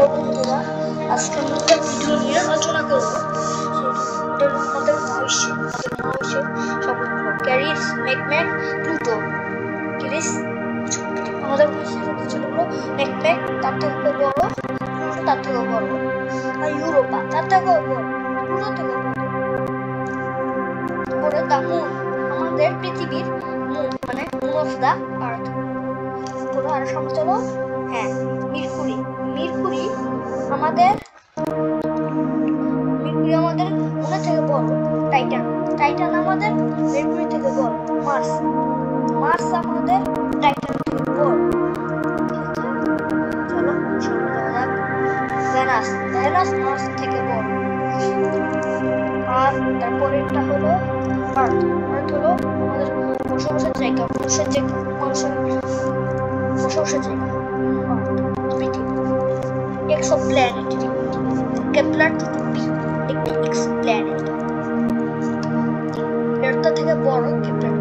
বন্ধুরা, আজকে আমরা একটা ভিডিও নিয়ে আলোচনা করব। আমাদের মহাবিশ্বে সবগুলো ক্যারিস, মেকম্যাক, প্লুটো। ক্যারিস আমাদের মহাবিশ্বের ছোটগুলো, মেকম্যাক তার থেকেও বড়, প্লুটো তার থেকেও বড়, আর ইউরোপা তার থেকেও বড়, প্লুটো থেকেও বড়। পরে দা মুন, আমাদের পৃথিবীর মুন, মানে মুন অফ দা আর্থ। পরে আর সামনে চলো, হ্যাঁ, মিরকুরি। মিরকুরি আমাদের মুনের থেকে বড়। টাইটান, টাইটান আমাদের মেরকুরি থেকে বড়। মার্স, মার্স আমাদের টাইটান থেকে বড়। চলো সামনে যাওয়া যাক। ভেনাস, ভেনাস মার্স থেকে বড়। আর তারপরেরটা হলো আর্থ। আর্থ হলো আমাদের বসবাসের জায়গা, মানুষের জায়গা, মানুষের বসবাসের জায়গা। পৃথিবী এক্সোপ্ল্যানেট, কেপলার বি একটি এক্সপ্ল্যানেট। এরটা থেকে বড় কেপলার।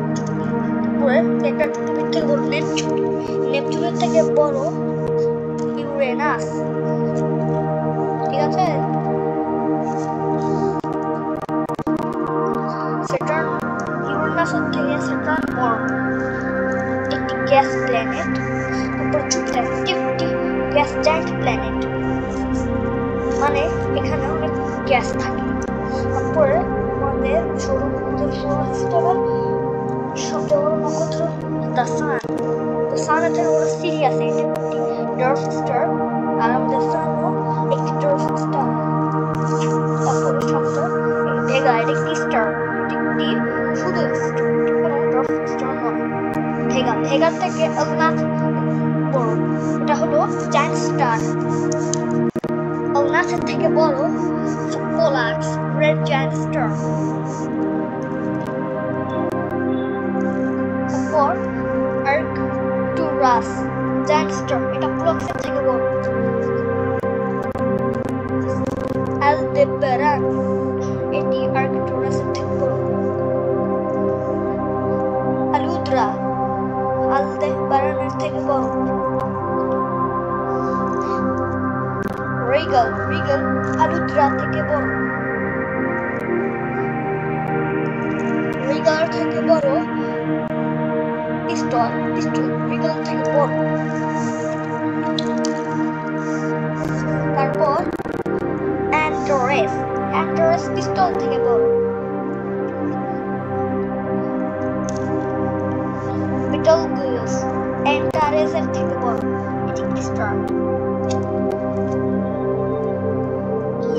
তারপরে কেপলার থেকে বড় নেপচুন, নেপচুনের থেকে বড় ইউরেনাস। ঠিক আছে, স্যাটার্ন, ইউরেনাসের থেকে স্যাটার্ন বড়, একটি গ্যাস প্ল্যানেট। তারপর জুপিটার, একটি গ্যাস জায়ান্ট প্ল্যানেট, মানে এখানে অনেক গ্যাস থাকে। তারপরে আমাদের সৌরমণ্ডলের সবচেয়ে বড় নক্ষত্র দ্য সান। তো সানের থেকে বড় সিরিয়াস, এটি একটি ড্বার্ফ স্টার, আর আমাদের সানও একটি ড্বার্ফ স্টার। তারপরে শব্দ ভেগা, এটি একটি স্টার, এটি একটি শুধু কোনো ড্বার্ফ স্টার নয়। ভেগা, ভেগার থেকে আলনাথ বড়, এটা হলো জায়ান্ট স্টার। আলনাথের থেকে বড় পোলাক্স, রেড জায়ান্ট স্টার। তারপর আর্কটুরাস জায়ান্ট স্টার, এটা পোলাক্সের থেকে বড়। অ্যালদেবারান, এটি আর্কটুরাসের থেকে বড়। আলুদ্রা, আলদেবারানের থেকে বড়। রিগাল, রিগাল আলুদ্রা থেকে বড়। রিগাল থেকে বড় পিস্টল, পিস্টল রিগাল থেকে বড়। তারপর অ্যান্টারেস, অ্যান্টারেস পিস্টল থেকে বড়। বিটলগুয়াস অ্যান্টারেসের থেকে বড়, এটি স্টার।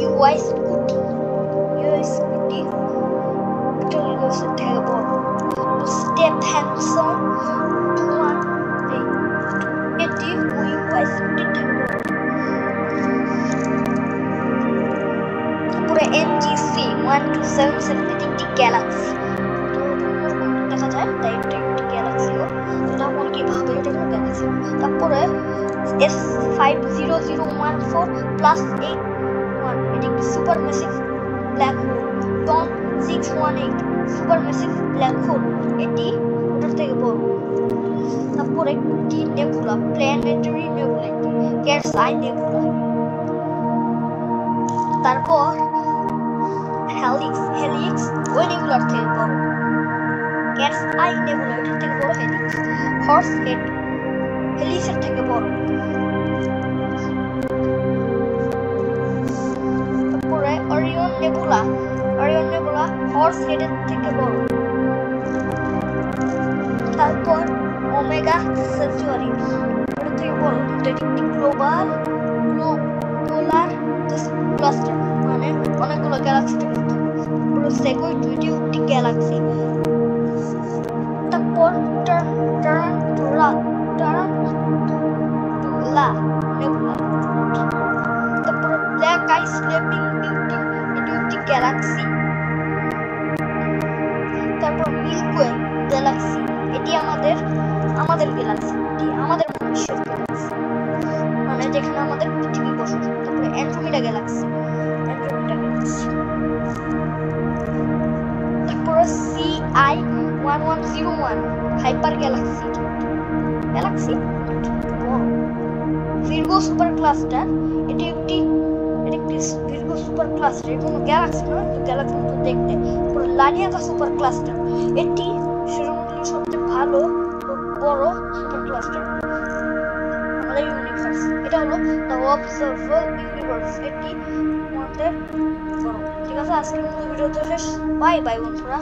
ইউআইস্কুটি, ইউআইস্কুটি বিটলগুয়াসের থেকে বড়। স্টেফেনসন 218, এটি ইউআইস্কুটির থেকে বড়। তারপরে এনজিসি 1277, এটি একটি গ্যালাক্সি। দেখা যায় তাই এটা একটি গ্যালাক্সিও, এটা অনেকে ভাবে এটা কোনো গ্যালাক্সি। তারপরে S50014+81, এটি একটি supermassive black hole. TON 618 supermassive black hole, এটি ওটার থেকে বড়। তারপরে একটি nebula, planetary nebula, cat's eye nebula. তারপর হেলিক্স, হেলিক্স ওই নেবুলার থেকে বড়। ক্যাটস আই নেবুলা, এটার থেকে বড় হেলিক্স। হর্স হেড হেলিক্সের থেকে বড়। তারপরে Orion nebula, Orion nebula horse হেডের থেকে বড়। তারপর ওমেগা সেন্চুরি, ওটা থেকে বড়, কিন্তু এটি একটি গ্লোবাল পোলার ক্লাস্টার, মানে অনেকগুলো গ্যালাক্সি থেকে। তারপরে সেগোইড, এটি একটি গ্যালাক্সি। তারপর টারান্টুলা, টারান্টুলা নেবুলা। তারপর ব্ল্যাক আই স্লিপিং বিউটি, এটি একটি গ্যালাক্সি। তারপর মিল্কওয়ে গ্যালাক্সি, এটি আমাদের গ্যালাক্সি, এটি আমাদের মহাবিশ্বের গ্যালাক্সি, মানে যেখানে আমাদের পৃথিবী বসবাস। তারপরে অ্যান্ড্রোমেডা গ্যালাক্সি, অ্যান্ড্রোমেডা গ্যালাক্সি। তারপরে CI1101 হাইপার গ্যালাক্সি, গ্যালাক্সি বড়। ভিরগো সুপার ক্লাস্টার। এটি একটি ভিরগো সুপার ক্লাস্টার, এর কোনো গ্যালাক্সি নয়, কিন্তু গ্যালাক্সি মতো দেখতে। তারপর লানিয়াকা সুপার ক্লাস্টার, এটি সৌরমণ্ডলের সবচেয়ে ভালো ও বড় সুপার ক্লাস্টার আমাদের ইউনিভার্স। এটা হলো দ্য অবজারভেবল ইউনিভার্স, এটি আমাদের বড়। ঠিক আছে, আজকের মতো ভিডিওতে শেষ। বাই বাই বন্ধুরা।